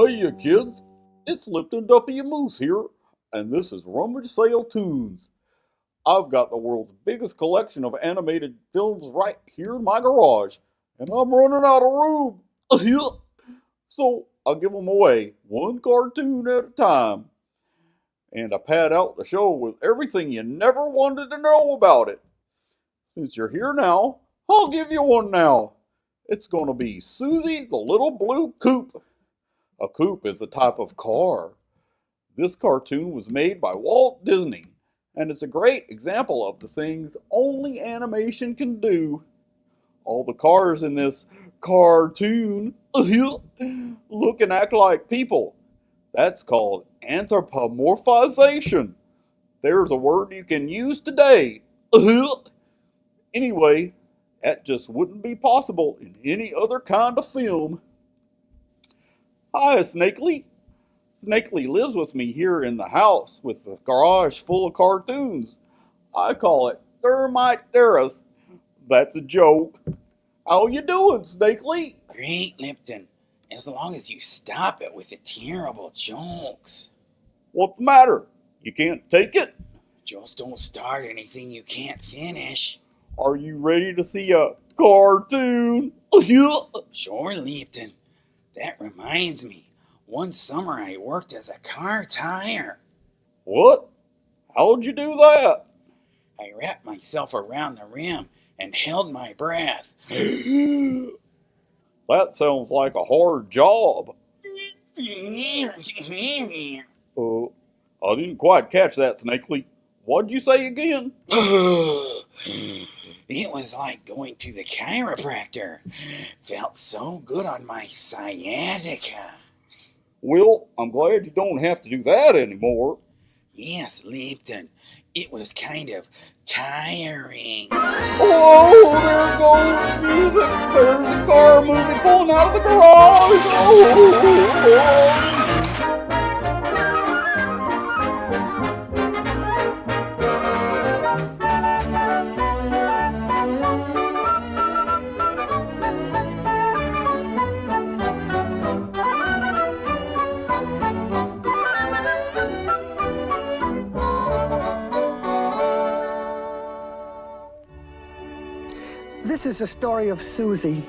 Hey, you kids! It's Lipton Duffy Moose here, and this is Rummage Sale Toons. I've got the world's biggest collection of animated films right here in my garage, and I'm running out of room. So I'll give them away, one cartoon at a time. And I pad out the show with everything you never wanted to know about it. Since you're here now, I'll give you one now. It's going to be Susie the Little Blue Coupe. A coupe is a type of car. This cartoon was made by Walt Disney, and it's a great example of the things only animation can do. All the cars in this cartoon look and act like people. That's called anthropomorphization. There's a word you can use today. Anyway, that just wouldn't be possible in any other kind of film. Hi, Snakely. Snakely lives with me here in the house with the garage full of cartoons. I call it Thermite Terrace. That's a joke. How you doing, Snakely? Great, Lipton. As long as you stop it with the terrible jokes. What's the matter? You can't take it? Just don't start anything you can't finish. Are you ready to see a cartoon? Sure, Lipton. That reminds me. One summer I worked as a car tire. What? How'd you do that? I wrapped myself around the rim and held my breath. That sounds like a hard job. I didn't quite catch that, Snakely. What'd you say again? It was like going to the chiropractor. Felt so good on my sciatica. Well, I'm glad you don't have to do that anymore. Yes, Lipton. It was kind of tiring. Oh, there goes music. There's a car moving, pulling out of the garage. Oh. This is the story of Susie.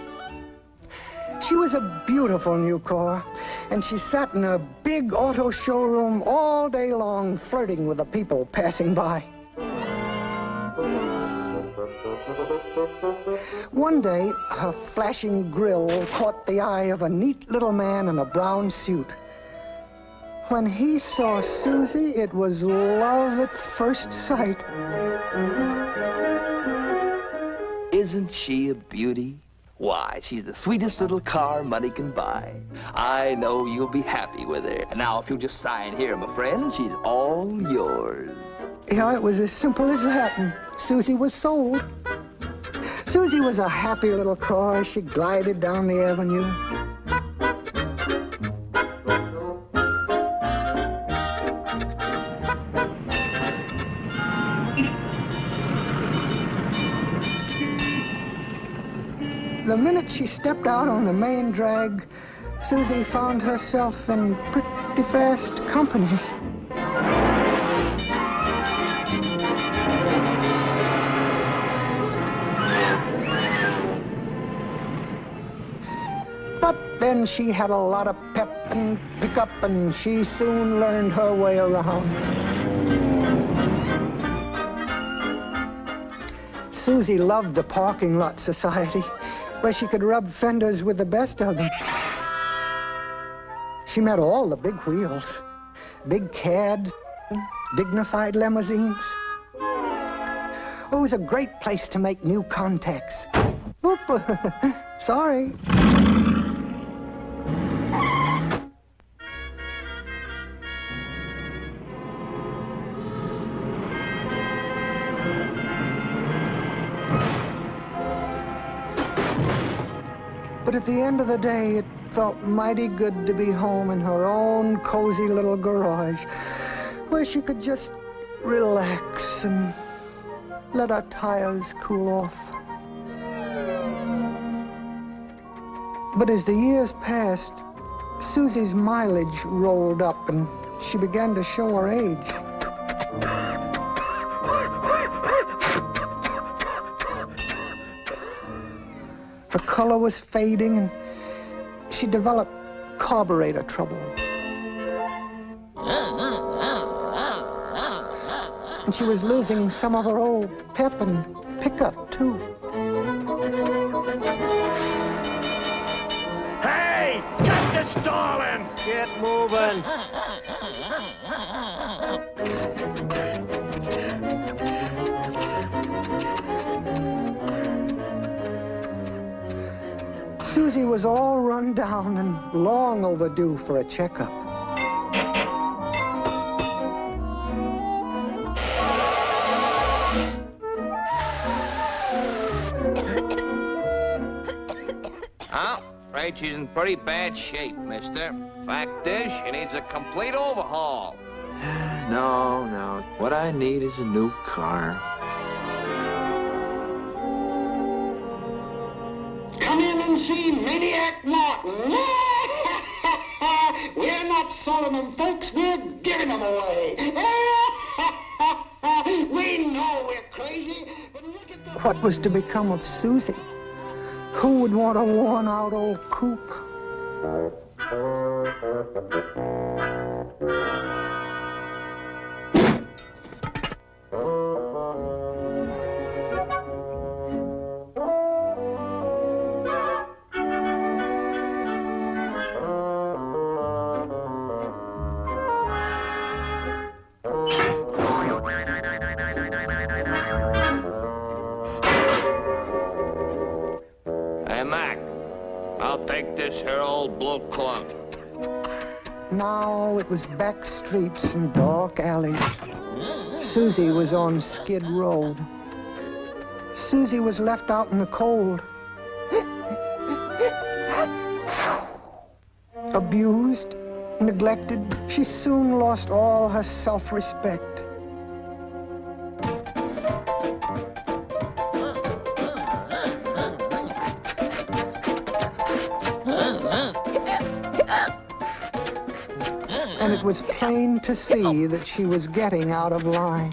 She was a beautiful new car, and she sat in a big auto showroom all day long, flirting with the people passing by. One day, her flashing grille caught the eye of a neat little man in a brown suit. When he saw Susie, it was love at first sight. Isn't she a beauty? Why, she's the sweetest little car money can buy. I know you'll be happy with her. And now, if you'll just sign here, my friend, she's all yours. Yeah, it was as simple as that, and Susie was sold. Susie was a happy little car as she glided down the avenue. The minute she stepped out on the main drag, Susie found herself in pretty fast company. But then she had a lot of pep and pickup, and she soon learned her way around. Susie loved the parking lot society, where she could rub fenders with the best of them. She met all the big wheels, big cabs, dignified limousines. It was a great place to make new contacts. Whoop, sorry. But at the end of the day, it felt mighty good to be home in her own cozy little garage, where she could just relax and let her tires cool off. But as the years passed, Susie's mileage rolled up and she began to show her age. Her color was fading and she developed carburetor trouble. And she was losing some of her old pep and pickup, too. Hey! Get to stalling! Get moving. Susie was all run down and long overdue for a checkup. Oh, afraid she's in pretty bad shape, mister. Fact is, she needs a complete overhaul. No. What I need is a new car. Come in and see Maniac Martin. We're not selling them, folks. We're giving them away. We know we're crazy, but look at the... What was to become of Susie? Who would want a worn-out old coupe? Hey, Mac, I'll take this here old blue clump. Now it was back streets and dark alleys. Susie was on Skid Row. Susie was left out in the cold. Abused, neglected, she soon lost all her self-respect. And it was plain to see that she was getting out of line.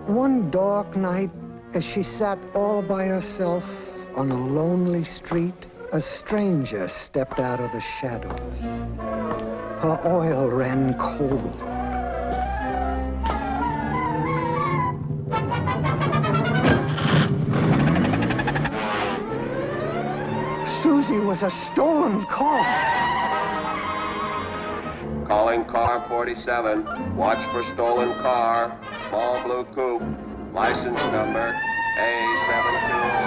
One dark night, as she sat all by herself on a lonely street, a stranger stepped out of the shadows. Her oil ran cold. Susie was a stolen car. Calling car 47. Watch for stolen car. Small blue coupe. License number A72.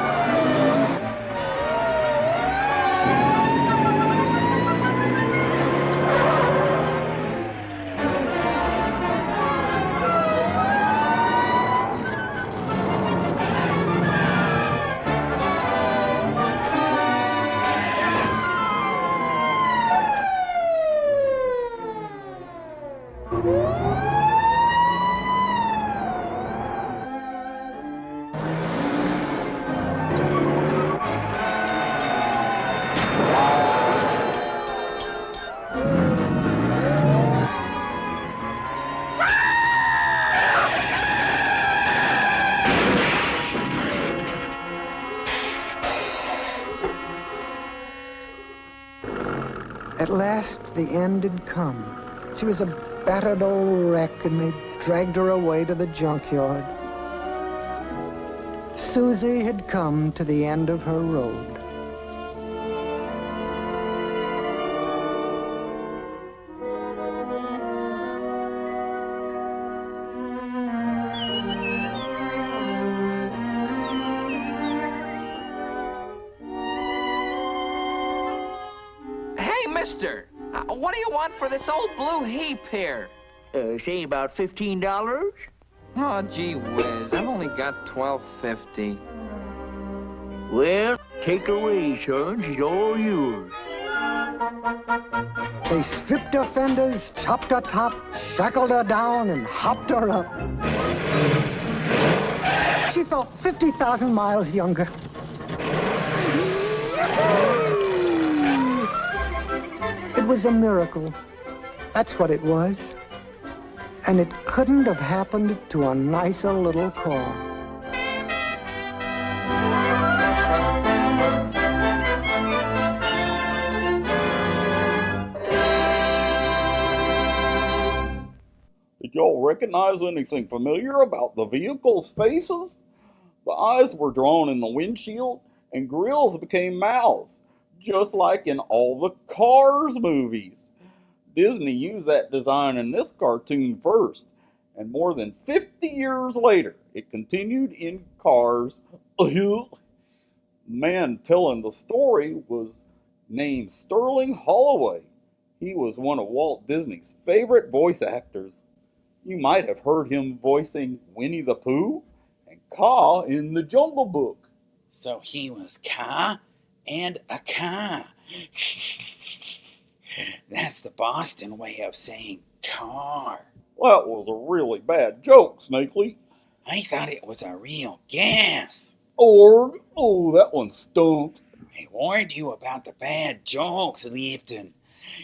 At last, the end had come. She was a battered old wreck, and they dragged her away to the junkyard. Susie had come to the end of her road. Hey, mister, what do you want for this old blue heap here? Say about $15? Oh, gee whiz, I've only got $12.50. Well, take her away, son. She's all yours. They stripped her fenders, chopped her top, shackled her down, and hopped her up. She felt 50,000 miles younger. It was a miracle. That's what it was. And it couldn't have happened to a nicer little car. Did y'all recognize anything familiar about the vehicle's faces? The eyes were drawn in the windshield, and grills became mouths, just like in all the Cars movies. Disney used that design in this cartoon first, and more than 50 years later, it continued in Cars. The man telling the story was named Sterling Holloway. He was one of Walt Disney's favorite voice actors. You might have heard him voicing Winnie the Pooh and Kaa in the Jungle Book. So he was Kaa and a car. That's the Boston way of saying car. That was a really bad joke, Snakely. I thought it was a real gas. Org, oh, that one stunk. I warned you about the bad jokes, Lipton.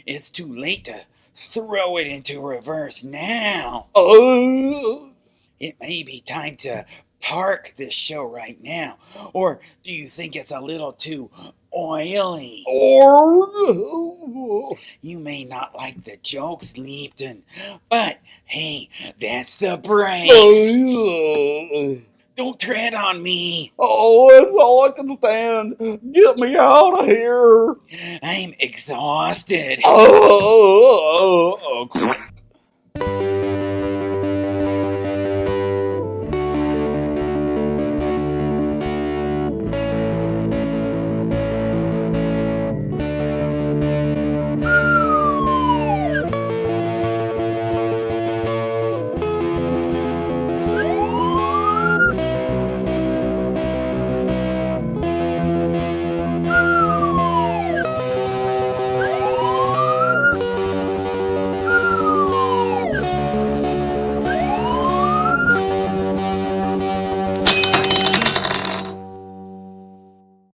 It's too late to throw it into reverse now. It may be time to park this show right now. Or do you think it's a little too oily? Org. You may not like the jokes, Lipton, but hey, that's the brakes. Don't tread on me. Oh, that's all I can stand. Get me out of here. I'm exhausted.